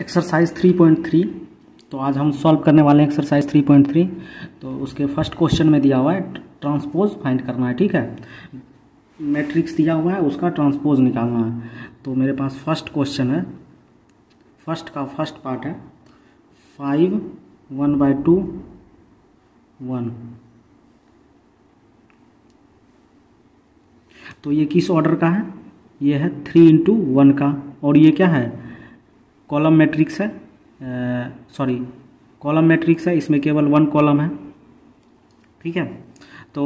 Exercise 3.3। तो आज हम सॉल्व करने वाले हैं एक्सरसाइज 3.3। तो उसके फर्स्ट क्वेश्चन में दिया हुआ है ट्रांसपोज फाइंड करना है, ठीक है। मैट्रिक्स दिया हुआ है, उसका ट्रांसपोज निकालना है। तो मेरे पास फर्स्ट क्वेश्चन है, फर्स्ट पार्ट है 5 1/2 1। तो ये किस ऑर्डर का है? ये है 3 × 1 का। और ये क्या है? कॉलम मैट्रिक्स है, कॉलम मैट्रिक्स है, इसमें केवल 1 कॉलम है, ठीक है। तो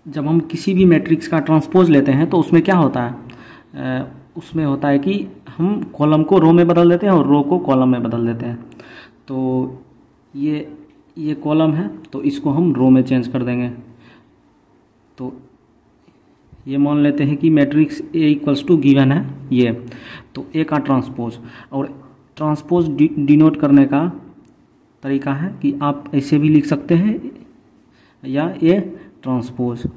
जब हम किसी भी मैट्रिक्स का ट्रांसपोज लेते हैं तो उसमें क्या होता है? उसमें होता है कि हम कॉलम को रो में बदल देते हैं और रो को कॉलम में बदल देते हैं। तो ये कॉलम है, तो इसको हम रो में चेंज कर देंगे। तो ये मान लेते हैं कि मैट्रिक्स A = गिवन है ये। तो A का ट्रांसपोज, और ट्रांसपोज डिनोट करने का तरीका है कि आप ऐसे भी लिख सकते हैं या A ट्रांसपोज,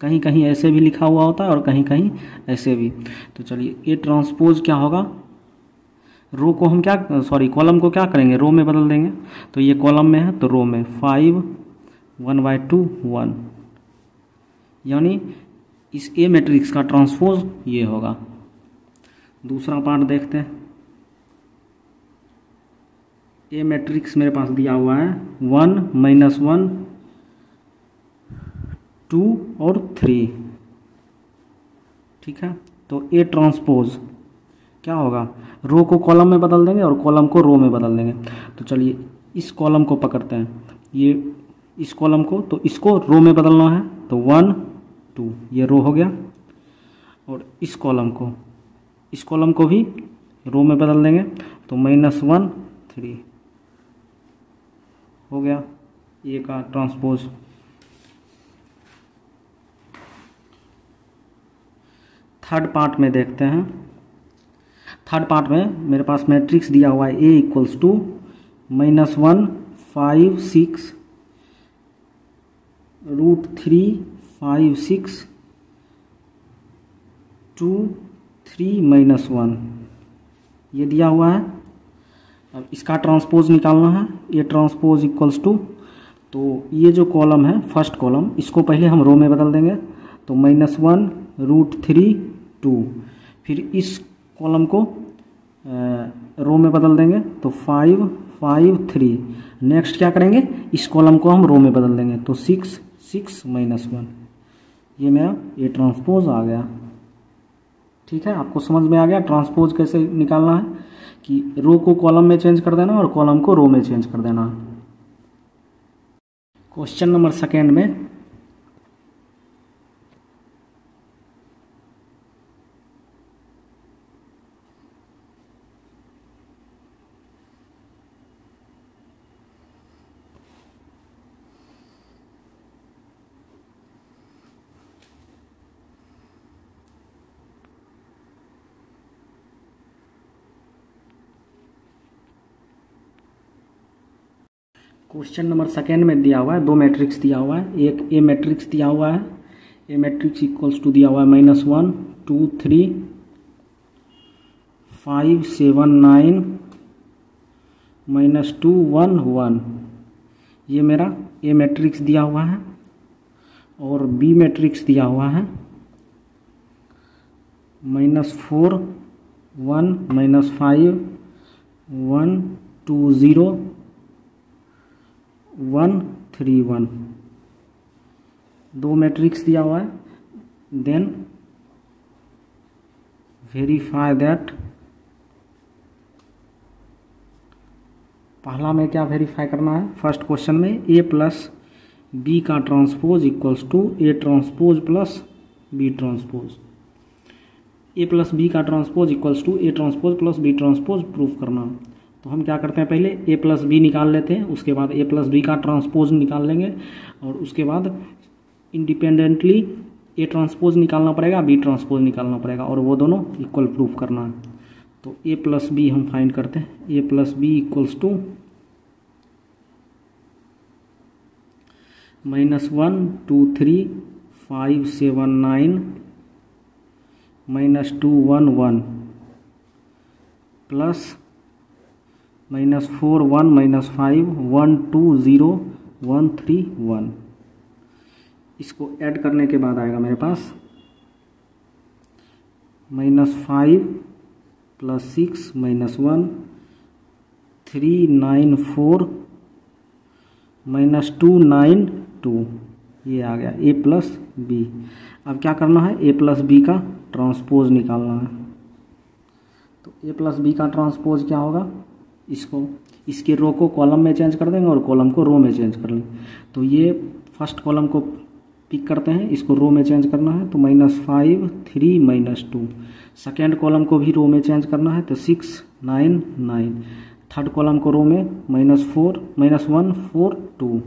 कहीं कहीं ऐसे भी लिखा हुआ होता है और कहीं कहीं ऐसे भी। तो चलिए A ट्रांसपोज क्या होगा? रो को हम कॉलम को क्या करेंगे? रो में बदल देंगे। तो ये कॉलम में है तो रो में 5 1/2 1, यानी इस A मैट्रिक्स का ट्रांसपोज ये होगा। दूसरा पार्ट देखते हैं। A मैट्रिक्स मेरे पास दिया हुआ है 1 -1 2 और 3, ठीक है। तो A ट्रांसपोज क्या होगा? रो को कॉलम में बदल देंगे और कॉलम को रो में बदल देंगे। तो चलिए इस कॉलम को पकड़ते हैं, ये इस कॉलम को, तो इसको रो में बदलना है। तो 1 2 ये रो हो गया, और इस कॉलम को भी रो में बदल देंगे। तो -1 3 हो गया A का ट्रांसपोज। थर्ड पार्ट में देखते हैं। थर्ड पार्ट में मेरे पास मैट्रिक्स दिया हुआ है A = -1 5 6 √3 5 6 2 3 -1 ये दिया हुआ है। अब इसका ट्रांसपोज निकालना है। ये ट्रांसपोज = तो ये जो कॉलम है फर्स्ट कॉलम, इसको पहले हम रो में बदल देंगे। तो -1 √3 2, फिर इस कॉलम को रो में बदल देंगे। तो 5 5 3। नेक्स्ट क्या करेंगे? इस कॉलम को हम रो में बदल देंगे। तो 6 6 -1 ये मेरा ये ट्रांसपोज आ गया, ठीक है। आपको समझ में आ गया ट्रांसपोज कैसे निकालना है, कि रो को कॉलम में चेंज कर देना और कॉलम को रो में चेंज कर देना। क्वेश्चन नंबर सेकेंड में क्वेश्चन नंबर सेकेंड में दिया हुआ है, दो मैट्रिक्स दिया हुआ है। एक A मैट्रिक्स दिया हुआ है, A मैट्रिक्स = दिया हुआ है -1 2 3 5 7 9 -2 1 1 ये मेरा A मैट्रिक्स दिया हुआ है। और B मैट्रिक्स दिया हुआ है -4 1 -5 1 2 0 1 3 1 दो मैट्रिक्स दिया हुआ है। देन वेरीफाई दैट, पहला में क्या वेरीफाई करना है? फर्स्ट क्वेश्चन में A + B का transpose = A transpose + B transpose. A + B का transpose = A transpose + B transpose proof करना। तो हम क्या करते हैं? पहले A + B निकाल लेते हैं, उसके बाद A + B का ट्रांसपोज निकाल लेंगे, और उसके बाद इंडिपेंडेंटली A ट्रांसपोज निकालना पड़ेगा, B ट्रांसपोज निकालना पड़ेगा, और वो दोनों इक्वल प्रूफ करना है। तो A + B हम फाइंड करते हैं। A + B = -1 2 3 5 7 9 -2 1 1 plus -4 1 -5 1 2 0 1 3 1। इसको ऐड करने के बाद आएगा मेरे पास -5 + 6 -1 3 9 4 -2 9 2। ये आ गया a + b। अब क्या करना है, a + b का ट्रांसपोज निकालना है। तो a + b का ट्रांसपोज क्या होगा, इसके रो को कॉलम में चेंज कर देंगे और कॉलम को रो में चेंज कर लेंगे। तो ये फर्स्ट कॉलम को पिक करते हैं, इसको रो में चेंज करना है तो -5 3 -2। सेकेंड कॉलम को भी रो में चेंज करना है तो 6 9 9। थर्ड कॉलम को रो में -4 -1 4 2।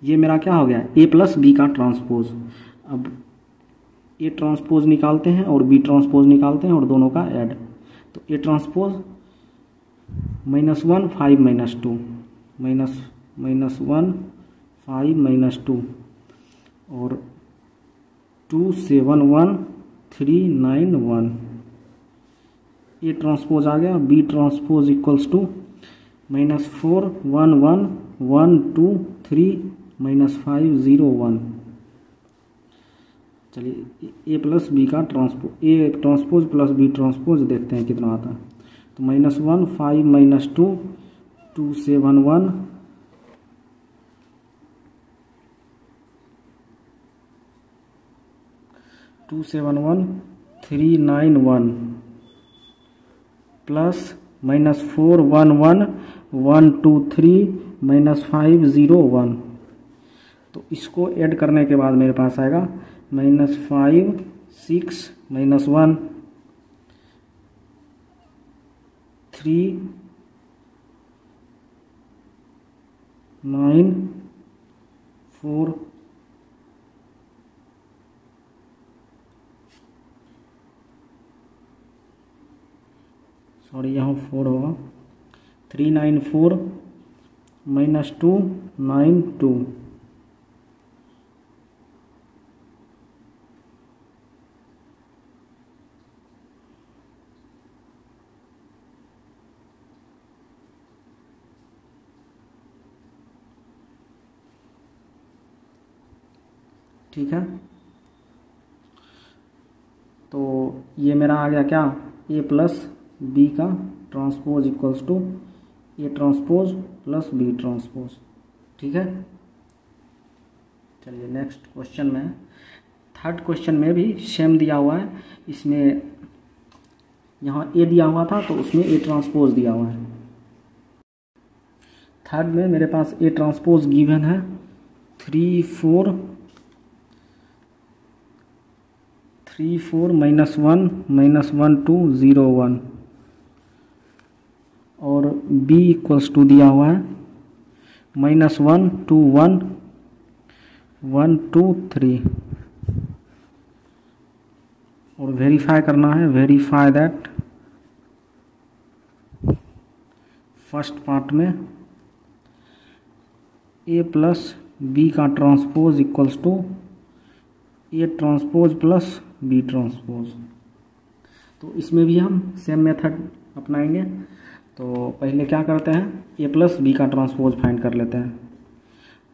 ये मेरा क्या हो गया, a + b का ट्रांसपोज। अब a ट्रांसपोज निकालते हैं और b ट्रांसपोज निकालते हैं और दोनों का ऐड। तो a ट्रांसपोज -1 5 -2 -1 5 -2 और 2 7 1 3 9 1। ए ट्रांसपोज आ गया। B transpose equals to -4 1 1 1 2 3 -5 0 1। चलिए ए + b का transpose, A transpose + B transpose देखते हैं कितना आता है। तो -1 5 -2 2 7 1 2 7 1 3 9 1 प्लस -4 1 1 1 2 3 -5 0 1। तो इसको ऐड करने के बाद मेरे पास आएगा -5 6 -1 3 9 4 सॉरी यहाँ 4 होगा 3 9 4 -2 9 2। ठीक है, तो ये मेरा आ गया क्या, a + b का transpose equals to a transpose + b transpose. ठीक है, चलिए नेक्स्ट क्वेश्चन में, थर्ड क्वेश्चन में भी सेम दिया हुआ है। इसमें यहाँ a दिया हुआ था तो उसमें a ट्रांसपोज दिया हुआ है। थर्ड में मेरे पास a ट्रांसपोज गिवन है 3 4 -1 -1 2 0 1 और b इक्वल्स टू दिया हुआ है -1 2 1 1 2 3 और वेरीफाई करना है, वेरीफाई दैट फर्स्ट पार्ट में a + b का transpose equals to a transpose + b transpose. तो इसमें भी हम सेम मेथड अपनाएंगे। तो पहले क्या करते हैं, a + b का ट्रांसपोज फाइंड कर लेते हैं।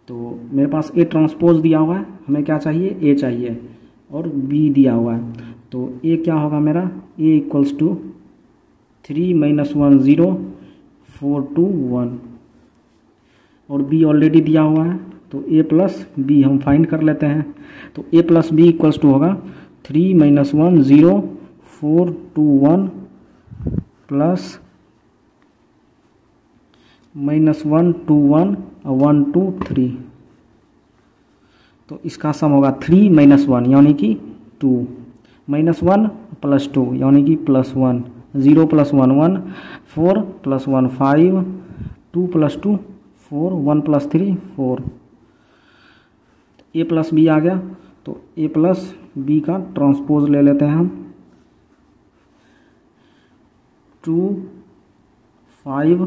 तो मेरे पास a ट्रांसपोज दिया हुआ है, हमें क्या चाहिए, a चाहिए और b दिया हुआ है। तो a क्या होगा मेरा, a इक्वल्स टू 3 -1 0 4 2 1 और b ऑलरेडी दिया हुआ है तो a + b हम फाइंड कर लेते हैं। तो a + b इक्वल्स टू होगा 3 -1 0 4 2 1 प्लस -1 2 1 1 2 3। तो इसका सम होगा 3 - 1 यानी कि 2 -1 + 2 यानी कि +1 0 + 1 1 4 + 1 5 2 + 2 4 1 + 3 4। a + b आ गया तो a + b का ट्रांसपोज ले लेते हैं हम 2 5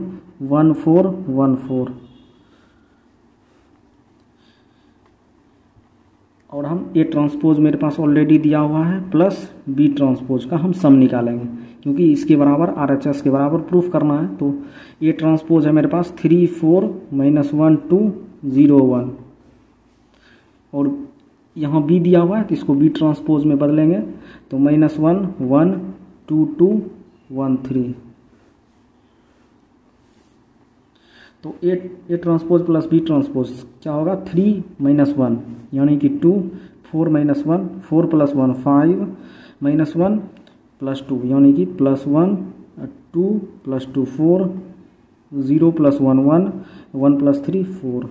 1 4 1 4 और हम ए ट्रांसपोज मेरे पास ऑलरेडी दिया हुआ है प्लस बी ट्रांसपोज का हम सम निकालेंगे, क्योंकि इसके बराबर RHS के बराबर प्रूफ करना है। तो ए ट्रांसपोज है मेरे पास 3 4 -1 2 0 1, और यहाँ बी दिया हुआ है तो इसको बी ट्रांसपोज में बदलेंगे तो -1 1 2 2 1 3। तो A transpose plus B transpose क्या होगा 3 -1 यानी कि 2 4 -1 4 + 1 5 -1 + 2 यानी कि +1 2 + 2 4 0 + 1 1 1 + 3 4।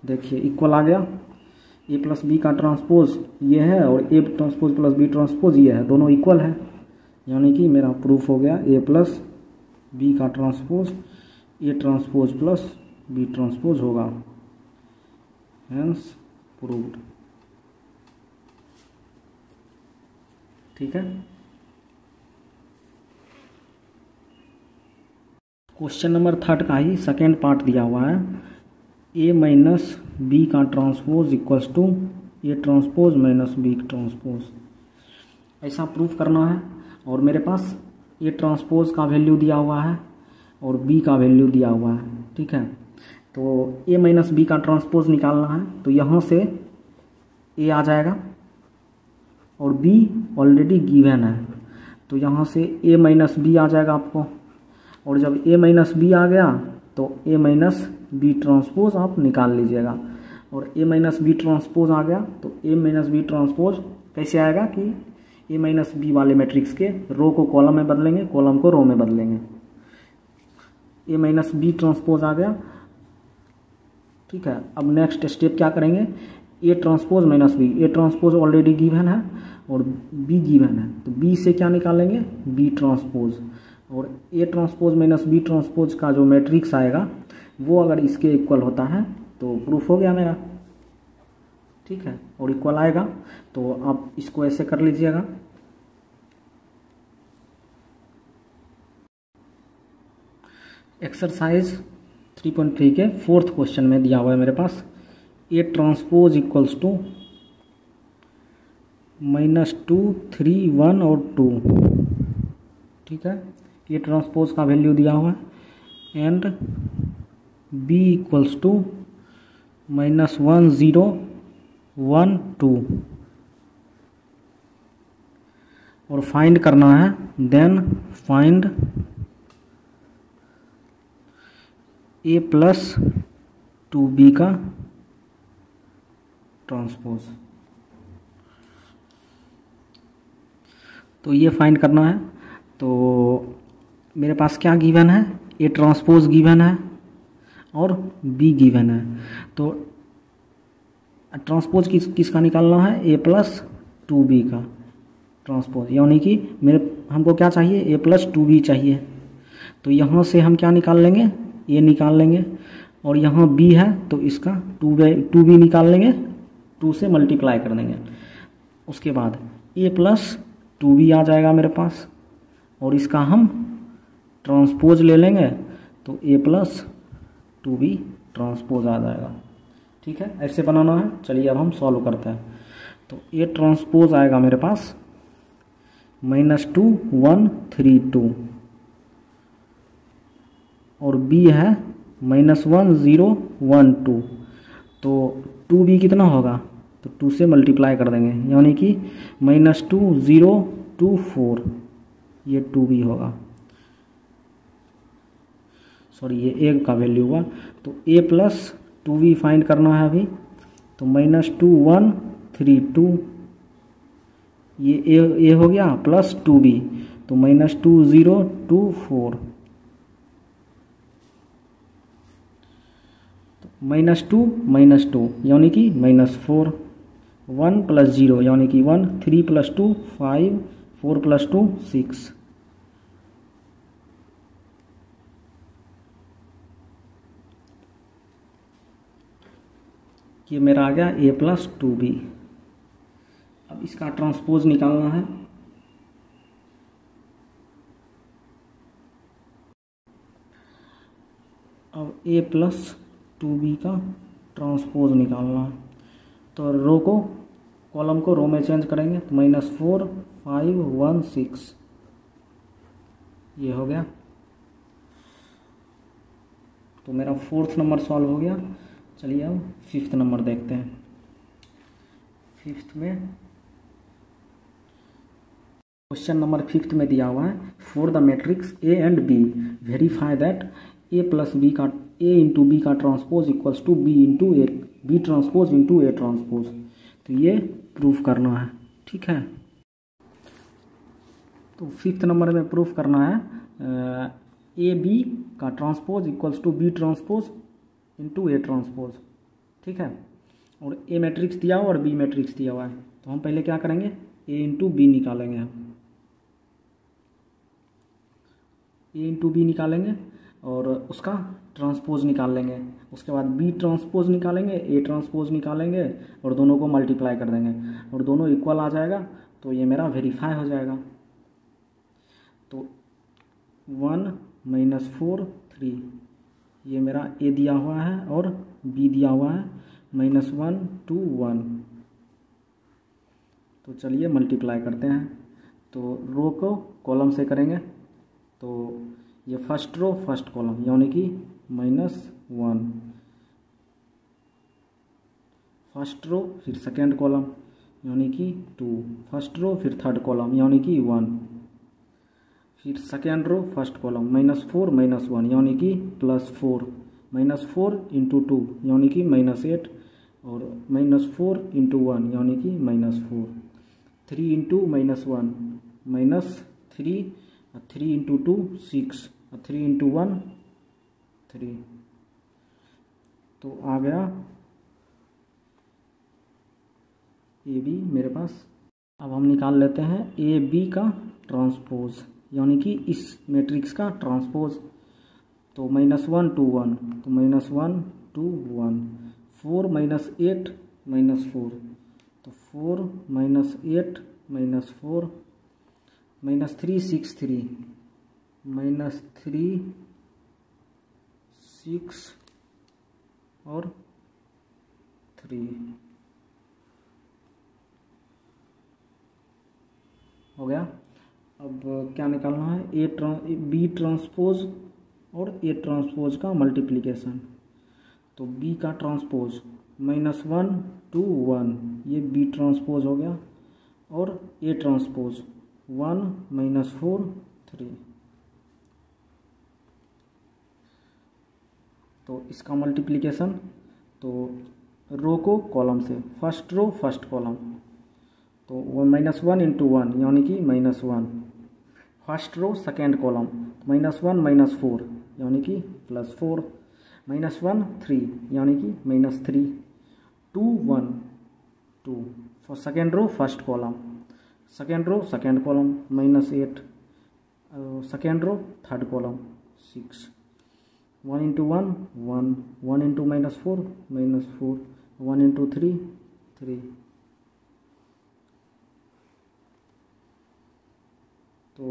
देखिए इक्वल आ गया। ए प्लस बी का ट्रांसपोज ये है और A transpose plus B transpose ये है, दोनों इक्वल है, यानी कि मेरा प्रूफ हो गया ए प्लस बी का transpose A transpose plus B transpose होगा, हेंस प्रूव्ड। ठीक है। क्वेश्चन नंबर 3 का ही सेकेंड पार्ट दिया हुआ है, ए माइनस बी का transpose equals to A transpose minus B transpose, ऐसा प्रूफ करना है। और मेरे पास ए ट्रांसपोज का वैल्यू दिया हुआ है और बी का वैल्यू दिया हुआ है। ठीक है, तो ए माइनस बी का ट्रांसपोज निकालना है, तो यहाँ से ए आ जाएगा और बी ऑलरेडी गिवन है, तो यहाँ से ए माइनस बी आ जाएगा आपको। और जब ए माइनस बी आ गया तो ए माइनस बी ट्रांसपोज आप निकाल लीजिएगा, और ए माइनस बी ट्रांसपोज आ गया तो ए माइनस बी ट्रांसपोज कैसे आएगा कि ए माइनस बी वाले मैट्रिक्स के रो को कॉलम में बदलेंगे, कॉलम को रो में बदलेंगे। ए माइनस बी ट्रांसपोज आ गया। ठीक है, अब नेक्स्ट स्टेप क्या करेंगे, A transpose minus B, A transpose already given है और बी गिवन है, तो बी से क्या निकालेंगे बी ट्रांसपोज, और A transpose minus B transpose का जो मैट्रिक्स आएगा वो अगर इसके इक्वल होता है तो प्रूफ हो गया मेरा। ठीक है, और इक्वल आएगा तो आप इसको ऐसे कर लीजिएगा। एक्सरसाइज 3.3 के 4th क्वेश्चन में दिया हुआ है मेरे पास, ए ट्रांसपोज इक्वल्स टू -2 3 1 और 2। ठीक है, ए ट्रांसपोज का वैल्यू दिया हुआ है एंड बी इक्वल्स टू -1 0 1 2, और फाइंड करना है, देन फाइंड ए प्लस 2b का ट्रांसपोज। तो ये फाइंड करना है। तो मेरे पास क्या गिवन है, ए ट्रांसपोज गिवन है और बी गिवन है, तो ट्रांसपोज किसका निकालना है, ए प्लस 2b का ट्रांसपोज, यानी कि हमको क्या चाहिए ए प्लस 2b चाहिए। तो यहाँ से हम क्या निकाल लेंगे, ए निकाल लेंगे, और यहाँ बी है तो इसका 2b निकाल लेंगे, 2 से मल्टीप्लाई कर देंगे। उसके बाद ए प्लस 2b आ जाएगा मेरे पास, और इसका हम ट्रांसपोज ले लेंगे तो ए प्लस 2b ट्रांसपोज आ जाएगा। ठीक है, ऐसे बनाना है। चलिए अब हम सॉल्व करते हैं। तो ए ट्रांसपोज आएगा मेरे पास -2 1 3 2, और बी है -1 0 1 2, तो 2b कितना होगा, तो 2 से मल्टीप्लाई कर देंगे, यानी कि -2 0 2 4, ये 2b होगा, सॉरी ये ए का वैल्यू हुआ। तो ए प्लस 2b फाइंड करना है अभी, तो -2 1 3 2, ये ए हो गया प्लस 2b, तो -2 0 2 4, -2 यानी कि -4, 1 + 0 यानी कि 1, 3 + 2 5, 4 + 2 6। ये मेरा आ गया ए प्लस 2b। अब इसका ट्रांसपोज निकालना है। अब ए प्लस 2b का ट्रांसपोज निकालना है, तो रो को कॉलम को रो में चेंज करेंगे तो -4 5 1 6 ये हो गया। तो मेरा 4th नंबर सॉल्व हो गया। चलिए अब 5th नंबर देखते हैं। 5th में क्वेश्चन नंबर 5th में दिया हुआ है, for the matrix A and B verify that A plus B का ए इंटू बी का transpose equals to B into A B transpose into A transpose. तो ये प्रूफ करना है, ठीक है। तो 5th नंबर में प्रूफ करना है ए बी का transpose equals to B transpose into A transpose, ठीक है। और ए मैट्रिक्स दिया हुआ और बी मैट्रिक्स दिया हुआ है, तो हम पहले क्या करेंगे, ए इंटू बी निकालेंगे। हम ए इंटू बी निकालेंगे और उसका ट्रांसपोज निकाल लेंगे। उसके बाद बी ट्रांसपोज निकालेंगे, ए ट्रांसपोज निकालेंगे और दोनों को मल्टीप्लाई कर देंगे और दोनों इक्वल आ जाएगा तो ये मेरा वेरीफाई हो जाएगा। तो 1 -4 3 ये मेरा ए दिया हुआ है और बी दिया हुआ है -1 2 1। तो चलिए मल्टीप्लाई करते हैं। तो रो को कॉलम से करेंगे तो ये फर्स्ट रो फर्स्ट कॉलम यानी कि -1, फर्स्ट रो फिर सेकेंड कॉलम यानी कि 2, फर्स्ट रो फिर थर्ड कॉलम यानी कि 1, फिर सेकेंड रो फर्स्ट कॉलम -4 -1 यानी कि +4, -4 × 2 यानी कि -8 और -4 × 1 यानी कि -4, 3 × -1 -3, 3 × 2 6, 3 × 1 3। तो आ गया ए बी मेरे पास। अब हम निकाल लेते हैं ए बी का ट्रांसपोज यानी कि इस मैट्रिक्स का ट्रांसपोज। तो -1 2 1 तो -1 2 1, 4 -8 -4 तो 4 -8 -4, -3 6 3 -3 6 और 3 हो गया। अब क्या निकालना है, बी ट्रांसपोज और ए ट्रांसपोज का मल्टीप्लिकेशन। तो बी का ट्रांसपोज -1 2 1 ये बी ट्रांसपोज हो गया और ए ट्रांसपोज 1 -4 3। तो इसका मल्टीप्लिकेशन, तो रो को कॉलम से, फर्स्ट रो फर्स्ट कॉलम तो -1 × 1 यानी कि -1, फर्स्ट रो सेकेंड कॉलम -1 -4 यानी कि +4, -1 3 यानी कि -3, 2 1 2 for second row first column, second row second column -8, second row third column 6, 1 × 1 1, 1 × -4 -4, 1 × 3 3। तो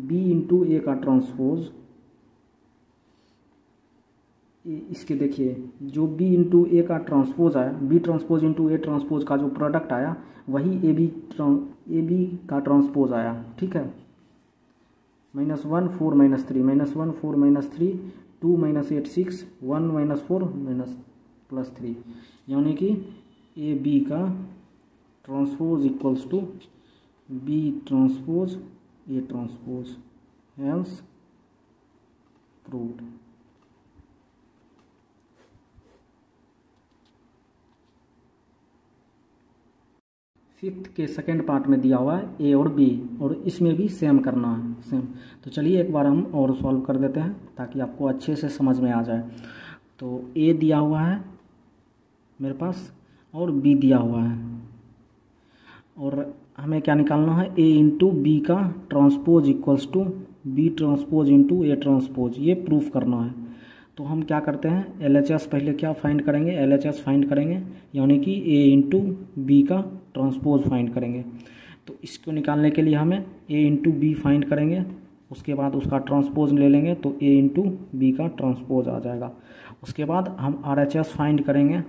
b × a का ट्रांसपोज, इसके देखिए जो b × a का ट्रांसपोज आया, b ट्रांसपोज × a ट्रांसपोज का जो प्रोडक्ट आया वही ए बी का ट्रांसपोज आया, ठीक है। -1 4 -3 -1 4 -3 2 -8 6 1 -4 +3 यानी कि ए बी का transpose equals to B transpose A transpose, hence proved. Fifth के सेकेंड पार्ट में दिया हुआ है ए और बी, और इसमें भी सेम करना है, सेम। तो चलिए एक बार हम और सॉल्व कर देते हैं ताकि आपको अच्छे से समझ में आ जाए। तो ए दिया हुआ है मेरे पास और बी दिया हुआ है, और हमें क्या निकालना है, ए इंटू बी का transpose equals to B transpose into A transpose, ये प्रूफ करना है। तो हम क्या करते हैं, LHS पहले क्या फाइंड करेंगे, LHS फाइंड करेंगे यानी कि ए इंटू बी का ट्रांसपोज फाइंड करेंगे। तो इसको निकालने के लिए हमें ए इंटू बी फाइंड करेंगे, उसके बाद उसका ट्रांसपोज ले लेंगे तो ए इंटू बी का ट्रांसपोज आ जाएगा। उसके बाद हम RHS फाइंड करेंगे,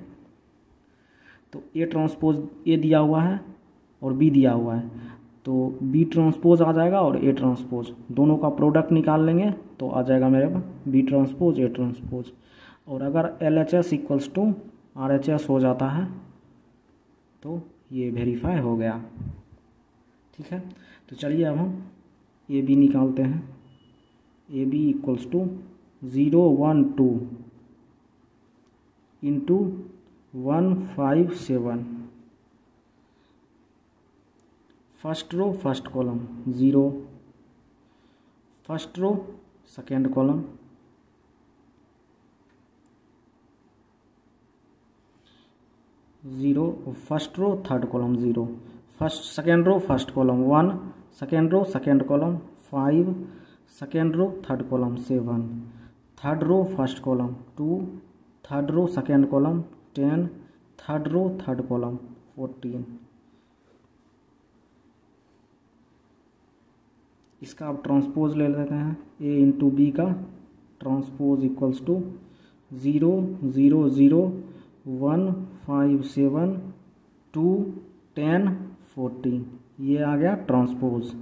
तो ए ट्रांसपोज ए दिया हुआ है और बी दिया हुआ है, तो बी ट्रांसपोज आ जाएगा और ए ट्रांसपोज, दोनों का प्रोडक्ट निकाल लेंगे तो आ जाएगा मेरे पास बी ट्रांसपोज ए ट्रांसपोज। और अगर L H S equals to R H S हो जाता है तो ये वेरीफाई हो गया। ठीक है, तो चलिए अब हम ए बी निकालते हैं। A B equals to 0 1 2 into 157, first row first column 0, first row second column, zero, first row third column 0, first second row first column 1, second row second column 5, second row third column 7, third row first column 2, third row second column 10, third row third column 14। इसका आप transpose ले लेते हैं। A into B का transpose equals to 0 0 0 1 5 7 2 10 14, ये आ गया transpose.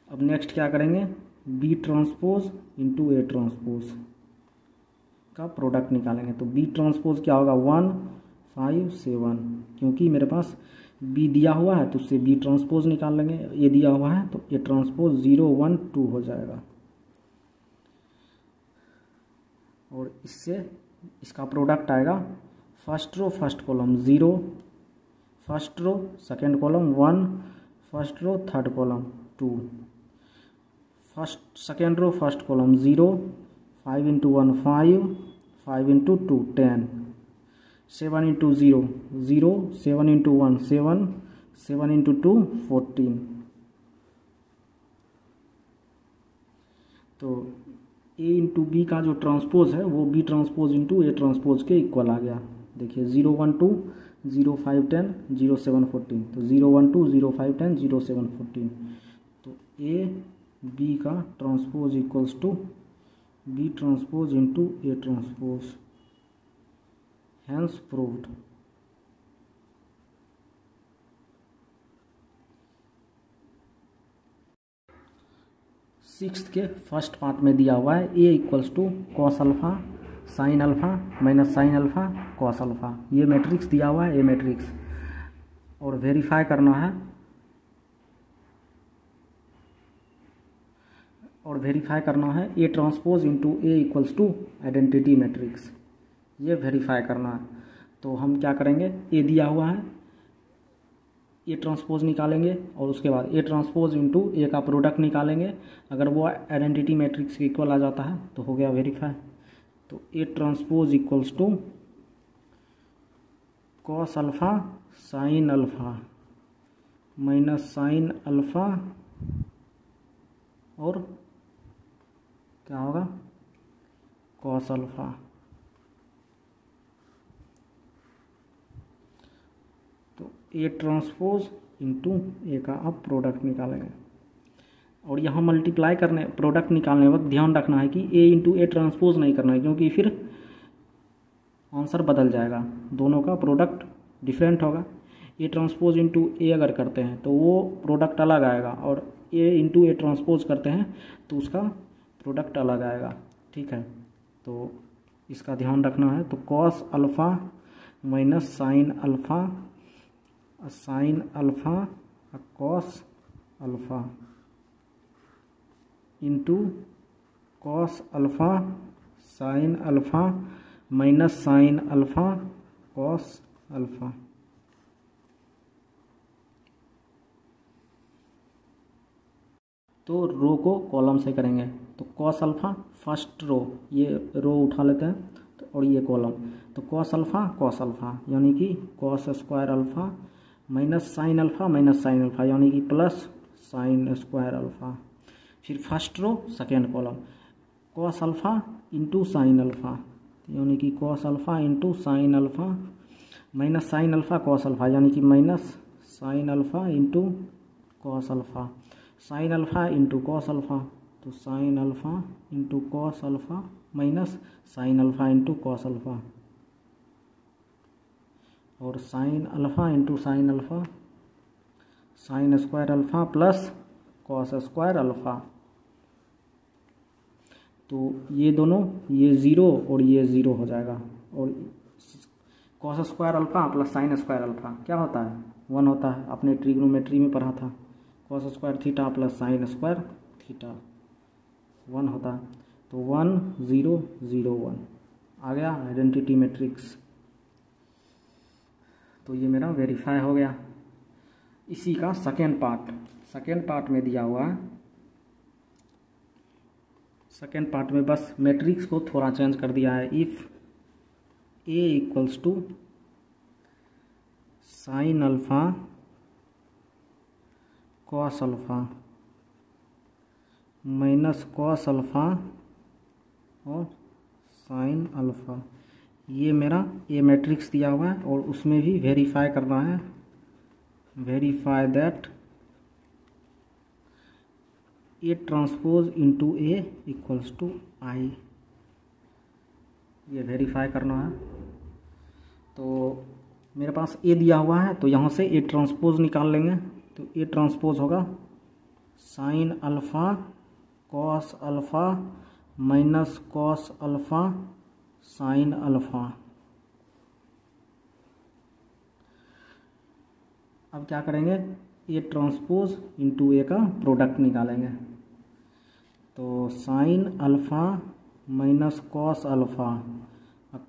अब next क्या करेंगे, B transpose into A transpose का प्रोडक्ट निकालेंगे। तो बी ट्रांसपोज क्या होगा 1 5 7, क्योंकि मेरे पास बी दिया हुआ है तो उससे बी ट्रांसपोज निकाल लेंगे, ए दिया हुआ है तो ए ट्रांसपोज 0 1 2 हो जाएगा। और इससे इसका प्रोडक्ट आएगा first row first column 0, first row second column 1, first row third column 2, first second row first column 0, 5 into 1 5, 5 into 2 10, 7 into 0 0, 7 into 1 7, 7 into 2 14। तो ए इंटू बी का जो ट्रांसपोज है वो B transpose into A transpose के equal आ गया। देखिए 0 1 2 0 5 10 0 7 14, तो 0 1 2 0 5 10 0 7 14, तो ए बी का transpose equals to B transpose into A transpose, hence proved. Sixth के फर्स्ट पार्ट में दिया हुआ है A equals to cos alpha sine alpha minus sine alpha cos alpha, ये मैट्रिक्स दिया हुआ है ए मैट्रिक्स, और वेरीफाई करना है, और वेरीफाई करना है A transpose into A equals to identity matrix, ये वेरीफाई करना है। तो हम क्या करेंगे, ए दिया हुआ है, ए ट्रांसपोज निकालेंगे और उसके बाद ए ट्रांसपोज इंटू ए का प्रोडक्ट निकालेंगे। अगर वो आइडेंटिटी मैट्रिक्स के इक्वल आ जाता है तो हो गया वेरीफाई। तो A transpose equals to cos alpha sine alpha minus sine alpha, और क्या होगा कॉस अल्फा। तो ए ट्रांसपोज इंटू ए का आप प्रोडक्ट निकालेंगे, और यहाँ मल्टीप्लाई करने प्रोडक्ट निकालने वक्त ध्यान रखना है कि ए इंटू ए ट्रांसपोज नहीं करना है, क्योंकि फिर आंसर बदल जाएगा, दोनों का प्रोडक्ट डिफरेंट होगा। ए ट्रांसपोज इंटू ए अगर करते हैं तो वो प्रोडक्ट अलग आएगा, और ए इंटू ए ट्रांसपोज करते हैं तो उसका प्रोडक्ट अलग आएगा। ठीक है, तो इसका ध्यान रखना है। तो cos alpha minus sine alpha, sine alpha cos alpha into cos alpha sine alpha minus sine alpha cos alpha. तो रो को कॉलम से करेंगे, तो कॉस अल्फ़ा फर्स्ट रो, ये रो उठा लेते हैं तो, और ये कॉलम, तो कॉस अल्फ़ा यानी कि cos square alpha minus sine alpha यानी कि प्लस साइन स्क्वायर अल्फ़ा। फिर first row second column, cos alpha into sine alpha यानी कि cos alpha into sine alpha minus sine alpha cos alpha यानी कि minus sine alpha into cos alpha, sine alpha into cos alpha, तो sine alpha into cos alpha minus sine alpha into cos alpha. और sine alpha into sine alpha, sign square alpha plus cos square alpha. तो ये दोनों, ये zero और ये zero हो जाएगा, और cos square alpha plus sine square alpha क्या होता है, 1 होता है, आपने ट्रिग्नोमेट्री में पढ़ा था। Cos square theta plus sine square theta 1 होता है। तो 1 0 0 1 आ गया आइडेंटिटी मैट्रिक्स। तो ये मेरा वेरीफाई हो गया। इसी का सेकेंड पार्ट में दिया हुआ है। सेकेंड पार्ट में बस मैट्रिक्स को थोड़ा चेंज कर दिया है। If A equals to sine alpha cos alpha minus cos alpha और साइन अल्फ़ा, ये मेरा ए मैट्रिक्स दिया हुआ है। और उसमें भी वेरीफाई करना है, verify that A transpose into A equals to I, ये वेरीफाई करना है। तो मेरे पास ए दिया हुआ है, तो यहाँ से ए ट्रांसपोज निकाल लेंगे। तो ए ट्रांसपोज होगा sign alpha cos alpha minus cos alpha sine alpha. अब क्या करेंगे, ए ट्रांसपोज इंटू ए का प्रोडक्ट निकालेंगे। तो sine alpha minus cos alpha,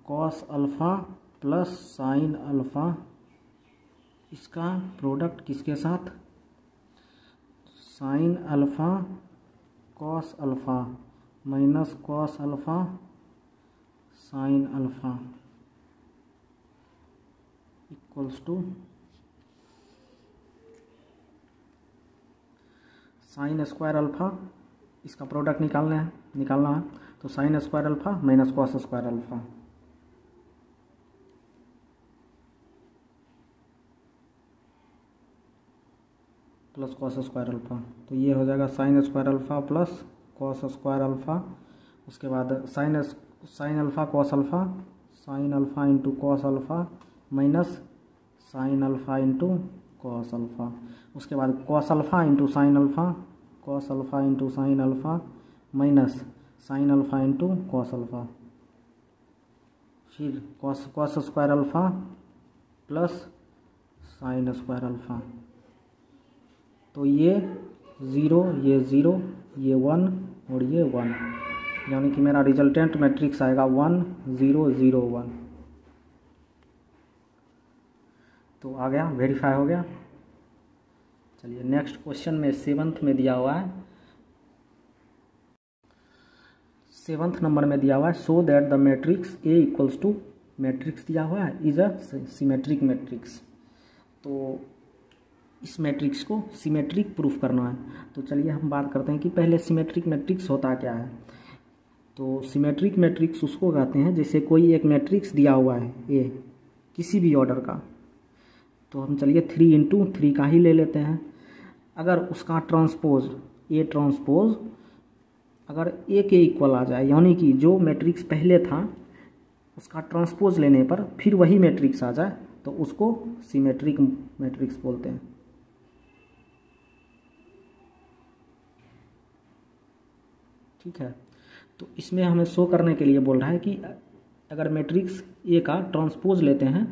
cos alpha plus sine alpha, इसका प्रोडक्ट किसके साथ, sine alpha cos alpha minus cos alpha sine alpha equals to sine square alpha, इसका प्रोडक्ट निकालना है। तो sine square alpha minus cos square alpha, plus cos square alpha. तो ये हो जाएगा sine square alpha plus cos square alpha. उसके बाद sine alpha cos alpha, sine alpha into cos alpha minus sine alpha into cos alpha. उसके बाद cos alpha into sine alpha, cos alpha into sine alpha minus sine alpha into cos alpha, फिर cos square alpha plus sine square alpha. तो ये 0, ये 0, ये 1 और ये 1, यानी कि मेरा रिजल्टेंट मैट्रिक्स आएगा 1 0 0 1। तो आ गया, वेरीफाई हो गया। चलिए नेक्स्ट क्वेश्चन में 7th में दिया हुआ है, 7th नंबर में दिया हुआ है, so that the matrix A equals to, matrix दिया हुआ है इज अ सिमेट्रिक मैट्रिक्स। तो इस मैट्रिक्स को सिमेट्रिक प्रूफ करना है। तो चलिए हम बात करते हैं कि पहले सिमेट्रिक मैट्रिक्स होता क्या है। तो सिमेट्रिक मैट्रिक्स उसको कहते हैं जैसे कोई एक मैट्रिक्स दिया हुआ है ए, किसी भी ऑर्डर का, तो हम चलिए 3 इंटू 3 का ही ले लेते हैं। अगर उसका ट्रांसपोज ए ट्रांसपोज अगर ए के इक्वल आ जाए, यानी कि जो मैट्रिक्स पहले था उसका ट्रांसपोज लेने पर फिर वही मैट्रिक्स आ जाए, तो उसको सिमेट्रिक मैट्रिक्स बोलते हैं। ठीक है, तो इसमें हमें शो करने के लिए बोल रहा है कि अगर मैट्रिक्स ए का ट्रांसपोज लेते हैं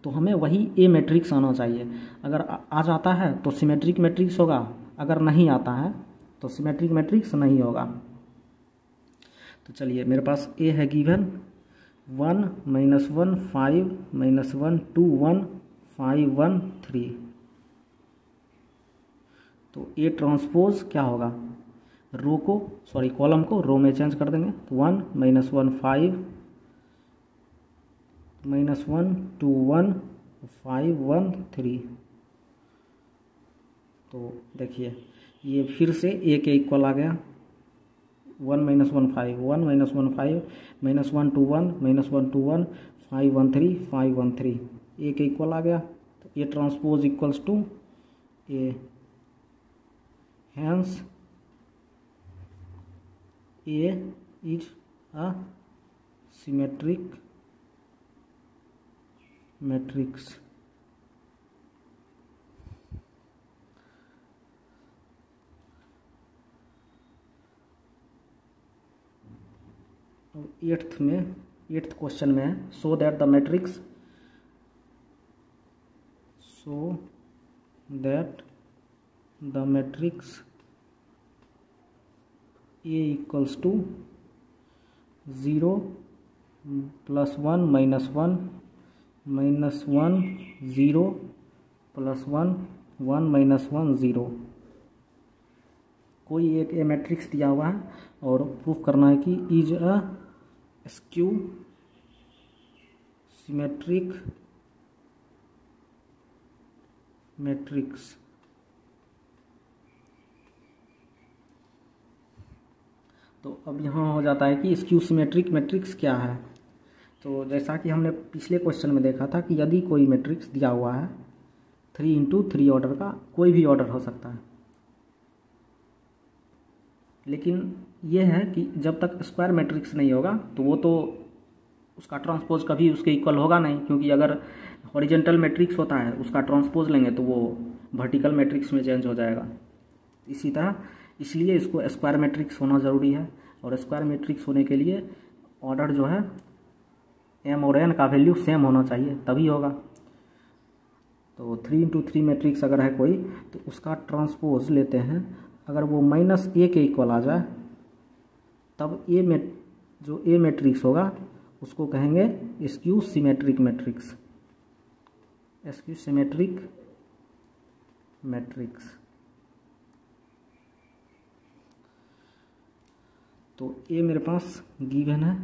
तो हमें वही ए मैट्रिक्स आना चाहिए। अगर आ जाता है तो सिमेट्रिक मैट्रिक्स होगा, अगर नहीं आता है तो सिमेट्रिक मैट्रिक्स नहीं होगा। तो चलिए मेरे पास ए है गिवन 1 -1 5 -1 2 1 5 1 3। तो ए ट्रांसपोज क्या होगा, रो को कॉलम को रो में चेंज कर देंगे। तो 1 -1 5 -1 2 1 5 1 3। तो देखिए ये फिर से ए के इक्वल आ गया, 1 -1 5 1 -1 5 -1 2 1 -1 2 1 5 1 3 5 1 3, ए के इक्वल आ गया। तो A transpose equals to A, hence A is a symmetric matrix। Eighth question में है so that the matrix A equals to 0 +1 -1 -1 0 +1 1 -1 0 कोई एक ए मैट्रिक्स दिया हुआ है और प्रूफ करना है कि is a skew symmetric matrix. तो अब यहाँ हो जाता है कि स्क्यू सिमेट्रिक मैट्रिक्स क्या है। तो जैसा कि हमने पिछले क्वेश्चन में देखा था कि यदि कोई मैट्रिक्स दिया हुआ है 3×3 ऑर्डर का, कोई भी ऑर्डर हो सकता है, लेकिन यह है कि जब तक स्क्वायर मैट्रिक्स नहीं होगा तो वो तो उसका ट्रांसपोज कभी उसके इक्वल होगा नहीं, क्योंकि अगर हॉरिजेंटल मैट्रिक्स होता है उसका ट्रांसपोज लेंगे तो वो वर्टिकल मैट्रिक्स में चेंज हो जाएगा। इसी तरह इसलिए इसको स्क्वायर मैट्रिक्स होना ज़रूरी है, और स्क्वायर मैट्रिक्स होने के लिए ऑर्डर जो है m और n का वैल्यू सेम होना चाहिए तभी होगा। तो 3×3 मैट्रिक्स अगर है कोई तो उसका ट्रांसपोज लेते हैं, अगर वो -a के इक्वल आ जाए तब जो ए मैट्रिक्स होगा उसको कहेंगे skew symmetric matrix. Skew symmetric matrix. तो ए मेरे पास गिवन है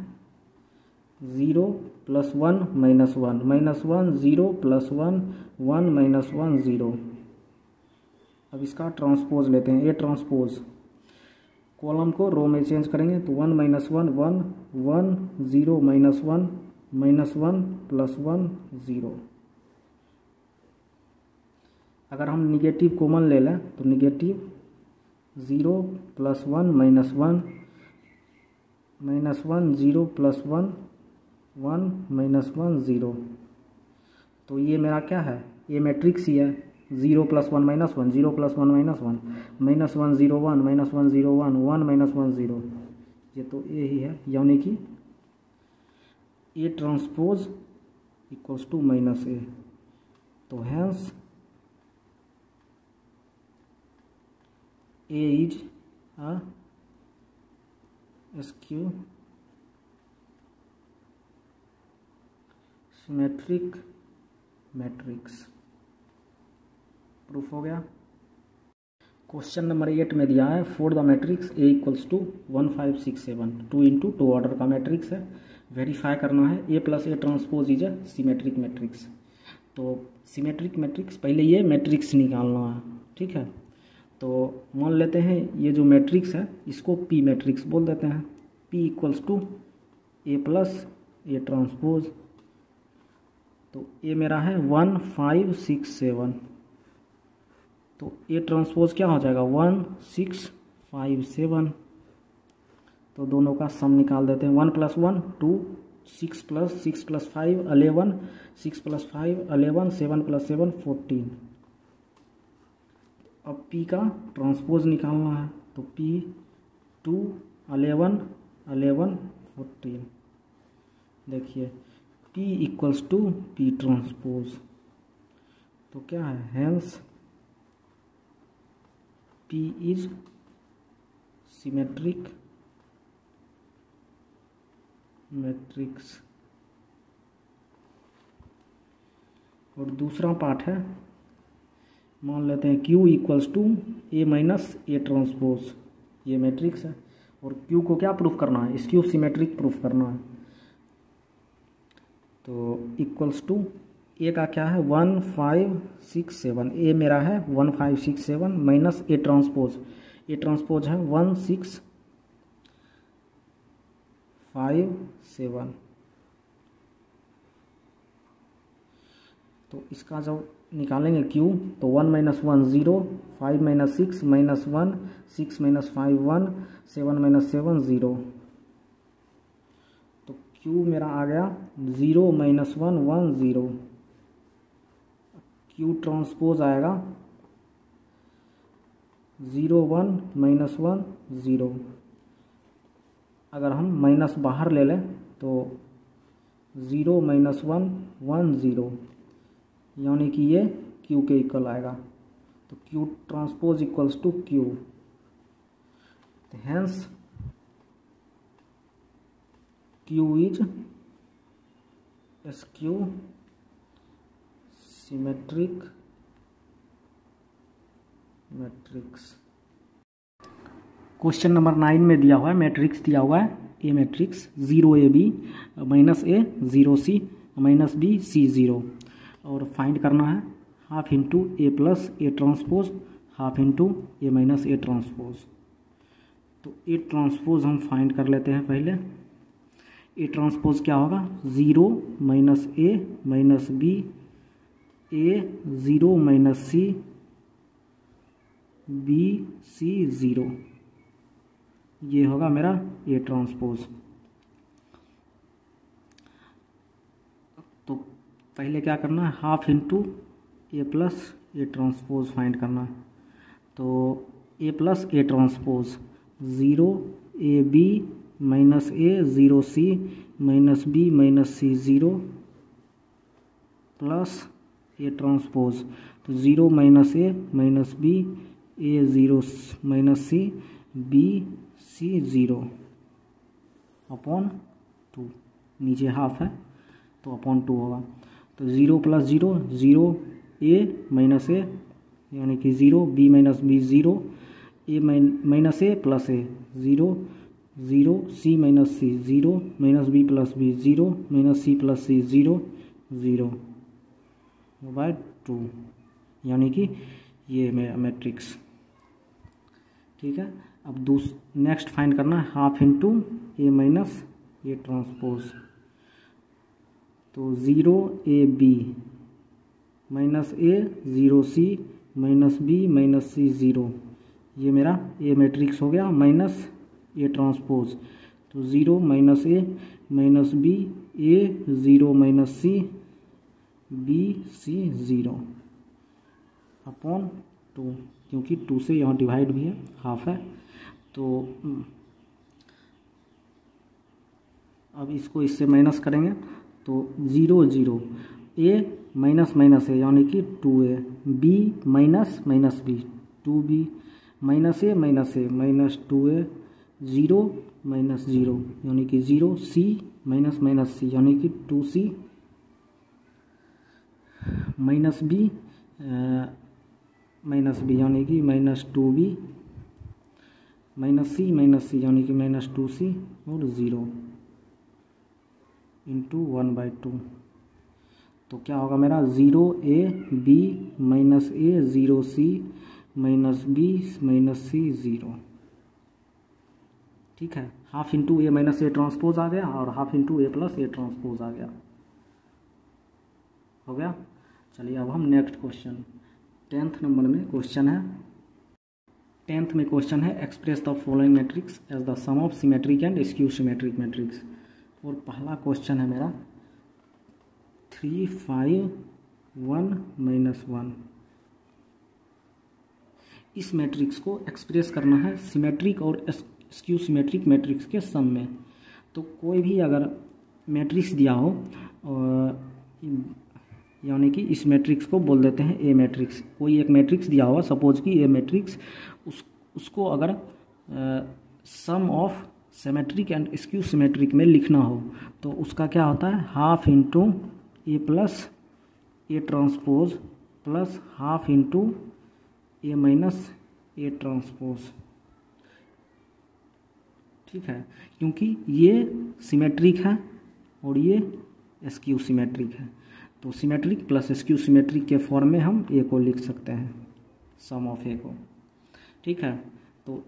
0 +1 -1 -1 0 +1 1 -1 0। अब इसका ट्रांसपोज लेते हैं, ए ट्रांसपोज। कॉलम को रो में चेंज करेंगे तो 1 -1 1 1 0 -1 -1 +1 0। अगर हम निगेटिव कॉमन ले लें तो निगेटिव 0 +1 -1 -1 0 +1 1 -1 0। तो ये मेरा क्या है, ये मैट्रिक्स ही है। 0 +1 -1 0 +1 -1 -1 0 1 -1 0 1 1 -1 0, ये तो ए ही है, यानी कि A transpose equals to -a। तो hence A is a skew symmetric matrix. Proof हो गया। क्वेश्चन नंबर 8 में दिया है for the matrix A equals to 1 5 6 7 2×2 order का मैट्रिक्स है, वेरीफाई करना है A plus A transpose is a symmetric matrix. तो सिमेट्रिक मैट्रिक्स, पहले ये मैट्रिक्स निकालना है, ठीक है। तो मान लेते हैं ये जो मैट्रिक्स है इसको पी मैट्रिक्स बोल देते हैं। P equals to A plus A transpose. तो ए मेरा है 1 5 6 7, तो ए ट्रांसपोज क्या हो जाएगा 1 6 5 7। तो दोनों का सम निकाल देते हैं। 1 + 1 2 6 + 5 11 6 + 5 11 7 + 7 14। अब P का ट्रांसपोज निकालना है तो P 2 11 11 14। देखिए P equals to P transpose. तो क्या है, hence P is symmetric matrix. और दूसरा पार्ट है, मान लेते हैं Q equals to A minus A transpose. ये मैट्रिक्स है और Q को क्या प्रूफ करना है, स्क्यू सिमेट्रिक प्रूफ करना है। तो इक्वल्स टू ए का क्या है 1 5 6 7। ए मेरा है 1 5 6 7 minus A transpose. A transpose है 1 6 5 7। तो इसका जब निकालेंगे Q तो 1 - 1 0 5 - 6 -1 6 - 5 1 7 - 7 0। तो Q मेरा आ गया 0 - 1 1 0। Q ट्रांसपोज आएगा 0 1 - 1 0। अगर हम माइनस बाहर ले लें तो 0 - 1 1 0, यानी कि ये Q के इक्वल आएगा। तो Q transpose equals to Q। Hence Q is SQ symmetric matrix. Question number 9 में दिया हुआ है, मैट्रिक्स दिया हुआ है A matrix 0AB -A 0C -B C 0, और फाइंड करना है half into A plus A transpose half into A minus A transpose. तो A ट्रांसपोज हम फाइंड कर लेते हैं पहले। A ट्रांसपोज क्या होगा, 0 - A -B A 0 - C B C 0, ये होगा मेरा A ट्रांसपोज। तो पहले क्या करना है, half into A plus A transpose find करना है। तो A plus A transpose 0 AB -A 0C -B -C 0 plus A transpose, तो 0 -A -B A 0 -C B C 0 upon 2, नीचे हाफ है तो अपॉन 2 होगा। तो 0 + 0 0 A -A, यानी कि 0 B -B 0 A -A plus A 0 0 C -C 0 -B + B 0 -C + C 0 0 bye 2, यानी कि ये मेरा मैट्रिक्स। ठीक है, अब नेक्स्ट फाइंड करना है half into A minus A transpose. तो 0 AB -A 0C -B -C 0, ये मेरा A मैट्रिक्स हो गया माइनस A ट्रांसपोज। तो 0 - A -B A 0 -C B C 0 upon 2, क्योंकि 2 से यहाँ डिवाइड भी है, हाफ है। तो अब इसको इससे माइनस करेंगे तो 0 0 A माइनस है, यानी कि 2A B -B 2B -A -2A 0 -0, यानी कि 0 C -C, यानी कि 2C -B -B, यानी कि -2B -C यानी कि -2C और 0 इंटू 1/2। तो क्या होगा मेरा 0 A B -A 0C -B -C 0। ठीक है, half into A minus A transpose आ गया और half into A plus A transpose आ गया, हो गया। चलिए अब हम नेक्स्ट क्वेश्चन 10th नंबर में क्वेश्चन है। 10th में क्वेश्चन है express the following matrix as the sum of symmetric and skew symmetric matrix. और पहला क्वेश्चन है मेरा 3 5 1 -1। इस मैट्रिक्स को एक्सप्रेस करना है सिमेट्रिक और स्क्यू सिमेट्रिक मैट्रिक्स के सम में। तो कोई भी अगर मैट्रिक्स दिया हो, यानी कि इस मैट्रिक्स को बोल देते हैं ए मैट्रिक्स। कोई एक मैट्रिक्स दिया हुआ, सपोज कि ए मैट्रिक्स, उसको अगर sum of symmetric and skew symmetric में लिखना हो तो उसका क्या होता है, half into A plus A transpose plus half into A minus A transpose. ठीक है, क्योंकि ये सिमेट्रिक है और ये स्क्यू सिमेट्रिक है, तो सिमेट्रिक प्लस स्क्यू सिमेट्रिक के फॉर्म में हम ए को लिख सकते हैं, सम ऑफ ए को। ठीक है, तो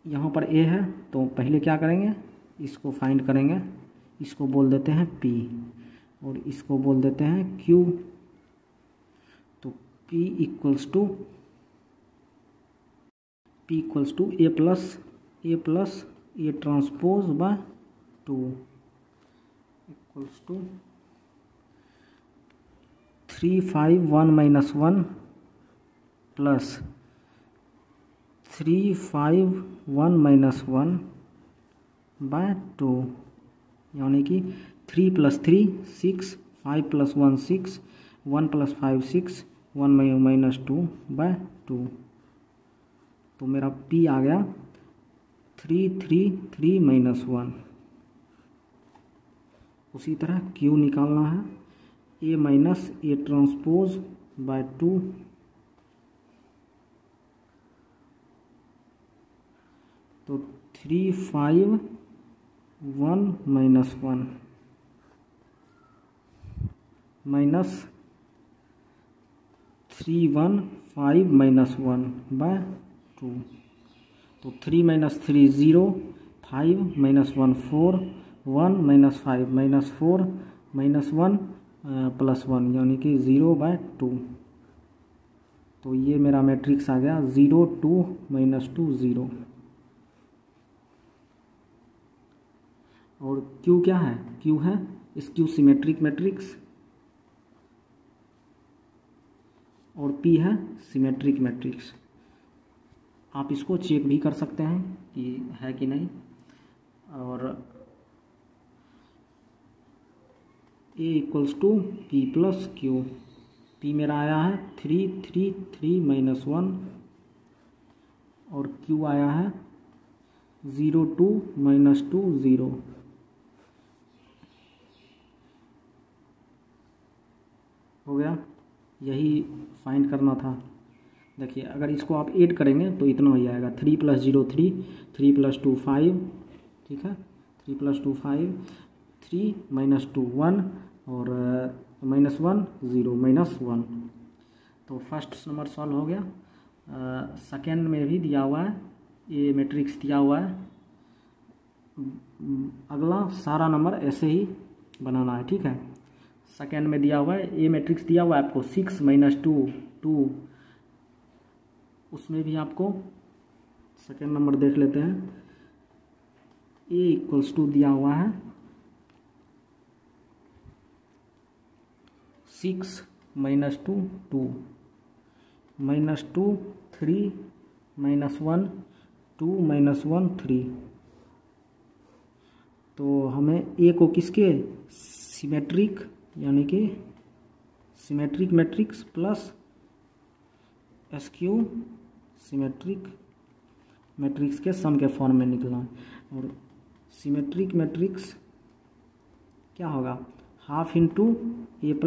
यहाँ पर ए है तो पहले क्या करेंगे, इसको फाइंड करेंगे। इसको बोल देते हैं P और इसको बोल देते हैं Q। तो P equals to A plus A transpose by 2 equals to 3 5 1 -1 plus 3 5 1 -1 by 2, यानी कि 3 + 3 6, 5 + 1 6, 1 + 5 6, 1 - 2 बाय 2। तो मेरा P आ गया 3 3 3 - 1। उसी तरह Q निकालना है, A minus A transpose by 2, तो 3 5 1 - 1 माइनस 3 1 5 - 1 बाय 2। तो 3 - 3 0, 5 - 1 4, 1 - 5 -4 -1 +1 यानी कि 0 बाय 2। तो ये मेरा मैट्रिक्स आ गया 0 2 -2 0। और Q क्या है? Q है स्क्यू सिमेट्रिक मैट्रिक्स और P है सिमेट्रिक मैट्रिक्स। आप इसको चेक भी कर सकते हैं कि है कि नहीं। और A = P + Q। P मेरा आया है 3 3 3 - 1 और Q आया है 0 2 -2 0। हो गया, यही फाइंड करना था। देखिए अगर इसको आप ऐड करेंगे तो इतना हो जाएगा 3 + 0 3, 3 + 2 5, ठीक है, 3 + 2 5, 3 - 2 1 और -1 0 -1। तो फर्स्ट नंबर सॉल्व हो गया। सेकेंड में भी दिया हुआ है, ये मैट्रिक्स दिया हुआ है। अगला सारा नंबर ऐसे ही बनाना है, ठीक है। सेकेंड में दिया हुआ है, ये मैट्रिक्स दिया हुआ है आपको 6 - 2 2, उसमें भी आपको सेकेंड नंबर देख लेते हैं। A = दिया हुआ है 6 - 2 2 -2 3 -1 2 -1 3। तो हमें A को किसके सिमेट्रिक यानी कि symmetric matrix plus skew symmetric matrix के सम के फॉर्म में निकलना है। और सिमेट्रिक मैट्रिक्स क्या होगा? Half into A +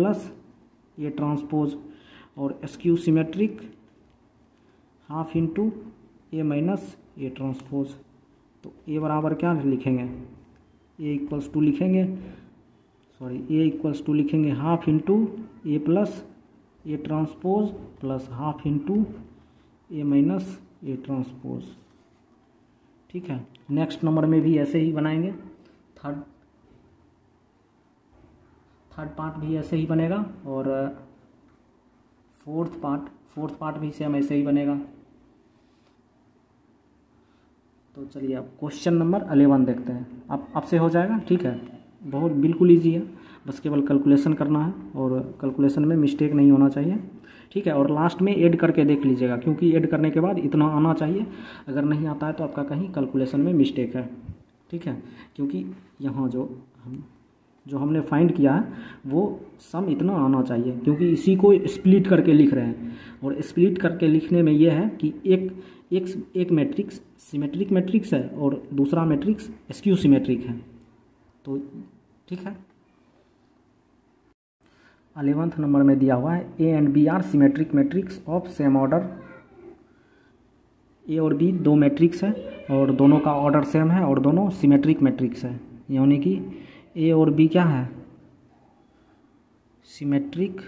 A transpose, और skew symmetric half into A - A transpose. तो A बराबर क्या लिखेंगे? A = लिखेंगे, सॉरी A = लिखेंगे half into A + A transpose plus half into A - A transpose, ठीक है। नेक्स्ट नंबर में भी ऐसे ही बनाएंगे। थर्ड पार्ट भी ऐसे ही बनेगा और फोर्थ पार्ट भी सेम ऐसे ही बनेगा। तो चलिए अब क्वेश्चन नंबर 11 देखते हैं। अब से हो जाएगा, ठीक है। बहुत बिल्कुल ईजी है, बस केवल कैलकुलेशन करना है और कैलकुलेशन में मिस्टेक नहीं होना चाहिए, ठीक है। और लास्ट में ऐड करके देख लीजिएगा, क्योंकि ऐड करने के बाद इतना आना चाहिए। अगर नहीं आता है तो आपका कहीं कैलकुलेशन में मिस्टेक है, ठीक है। क्योंकि यहाँ जो हमने फाइंड किया है वो सम इतना आना चाहिए, क्योंकि इसी को स्प्लिट करके लिख रहे हैं। और स्प्लिट करके लिखने में ये है कि एक मैट्रिक्स सिमेट्रिक मैट्रिक्स है और दूसरा मैट्रिक्स स्क्यू सिमेट्रिक है। तो ठीक है। 11th नंबर में दिया हुआ है A and B are symmetric matrix of same order. A और B दो मैट्रिक्स है और दोनों का ऑर्डर सेम है और दोनों सिमेट्रिक मैट्रिक्स है, यानी कि A और B क्या है? सिमेट्रिक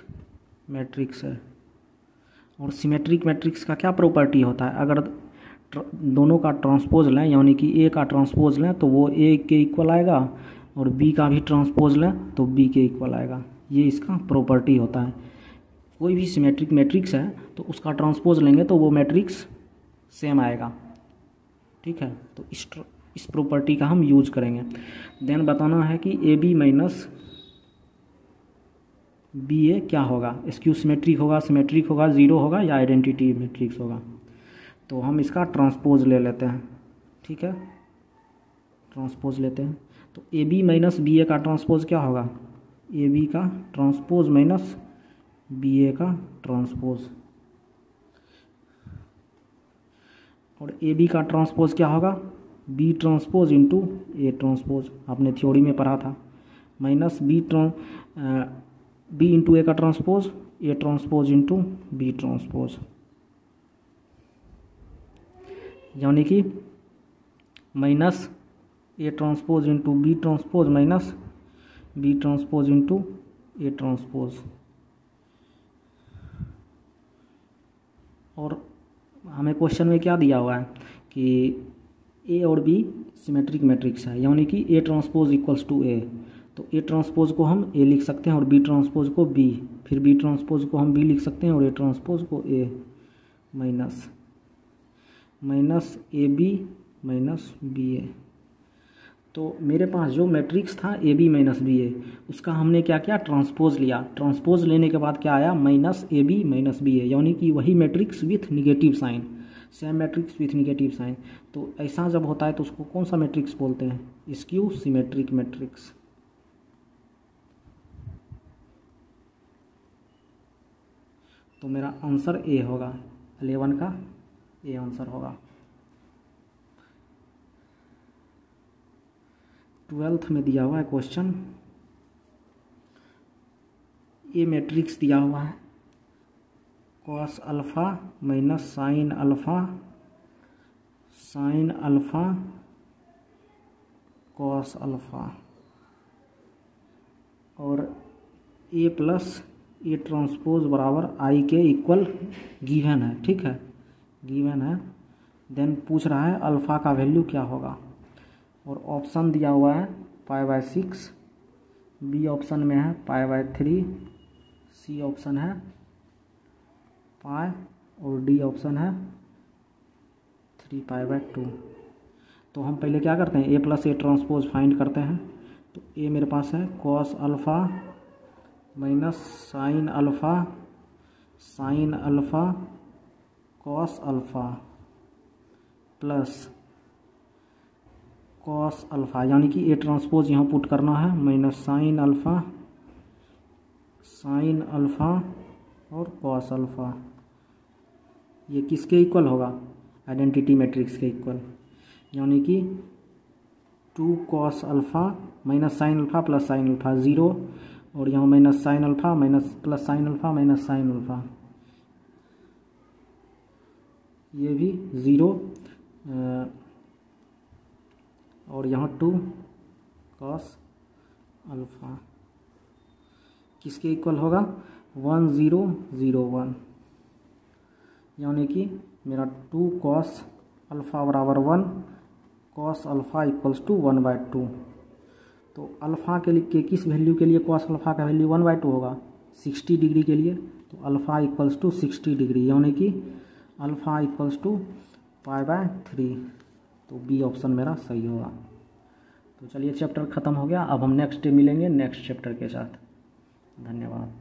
मैट्रिक्स है। और सिमेट्रिक मैट्रिक्स का क्या प्रॉपर्टी होता है? अगर दोनों का ट्रांसपोज लें, यानी कि A का ट्रांसपोज लें तो वो A के इक्वल आएगा, और B का भी ट्रांसपोज लें तो B के इक्वल आएगा। ये इसका प्रॉपर्टी होता है। कोई भी सिमेट्रिक मैट्रिक्स है तो उसका ट्रांसपोज लेंगे तो वो मैट्रिक्स सेम आएगा, ठीक है। तो इस प्रॉपर्टी का हम यूज करेंगे। देन बताना है कि AB माइनस BA क्या होगा? स्क्यू सिमेट्रिक होगा, सिमेट्रिक होगा, जीरो होगा या आइडेंटिटी मैट्रिक्स होगा। तो हम इसका ट्रांसपोज ले लेते हैं, ठीक है। ट्रांसपोज लेते हैं, तो A B minus B A का ट्रांसपोज क्या होगा, ए बी का ट्रांसपोज माइनस बी ए का ट्रांसपोज, और ए बी का ट्रांसपोज क्या होगा, B transpose into A transpose, आपने थ्योरी में पढ़ा था, माइनस बी इंटू ए का transpose, A transpose into B transpose, यानी कि minus A transpose into B transpose minus B transpose into A transpose. और हमें क्वेश्चन में क्या दिया हुआ है कि ए और बी सिमेट्रिक मैट्रिक्स है, यानी कि ए ट्रांसपोज इक्वल्स टू ए, तो ए ट्रांसपोज को हम ए लिख सकते हैं और बी ट्रांसपोज को बी, फिर बी ट्रांसपोज को हम बी लिख सकते हैं और ए ट्रांसपोज को A, minus A B minus B A. तो मेरे पास जो मैट्रिक्स था A B minus B A, उसका हमने क्या किया, ट्रांसपोज लिया, ट्रांसपोज लेने के बाद क्या आया, minus A B minus B A, यानी कि वही matrix with negative sign, same matrix with negative sign. तो ऐसा जब होता है तो उसको कौन सा मैट्रिक्स बोलते हैं, स्क्यू सिमेट्रिक मैट्रिक्स। तो मेरा आंसर ए होगा, 11 का ए आंसर होगा। 12th में दिया हुआ है क्वेश्चन, ए मैट्रिक्स दिया हुआ है cos alpha minus sine alpha cos alpha, और ए प्लस ए ट्रांसपोज बराबर आई के इक्वल गिवन है, ठीक है, गिवन है। देन पूछ रहा है अल्फ़ा का वैल्यू क्या होगा, और ऑप्शन दिया हुआ है π/6, बी ऑप्शन में है π/3, सी ऑप्शन है पाई, और डी ऑप्शन है 3π/2। तो हम पहले क्या करते हैं, ए प्लस ए ट्रांसपोज फाइंड करते हैं। तो ए मेरे पास है cos alpha minus sine alpha cos alpha plus cos alpha, यानी कि ए ट्रांसपोज यहाँ पुट करना है, माइनस साइन अल्फ़ा और कॉस अल्फ़ा। ये किसके इक्वल होगा, आइडेंटिटी मैट्रिक्स के इक्वल, यानी कि 2 cos alpha minus sine alpha plus sine alpha 0, और यहाँ minus sine alpha minus plus sine alpha minus sine alpha, ये भी 0, और यहाँ 2 कॉस अल्फ़ा किसके इक्वल होगा, 1 0 0 1, यानी कि मेरा 2 कॉस अल्फ़ा बराबर 1, कॉस अल्फ़ा इक्वल्स टू 1/2। तो अल्फ़ा के लिए किस वैल्यू के लिए कॉस अल्फ़ा का वैल्यू 1/2 होगा, 60 डिग्री के लिए, तो अल्फ़ा इक्वल्स टू 60 डिग्री, यानी कि अल्फ़ा इक्वल्स टू π/3। तो बी ऑप्शन मेरा सही होगा। तो चलिए चैप्टर ख़त्म हो गया, अब हम नेक्स्ट डे मिलेंगे नेक्स्ट चैप्टर के साथ। धन्यवाद।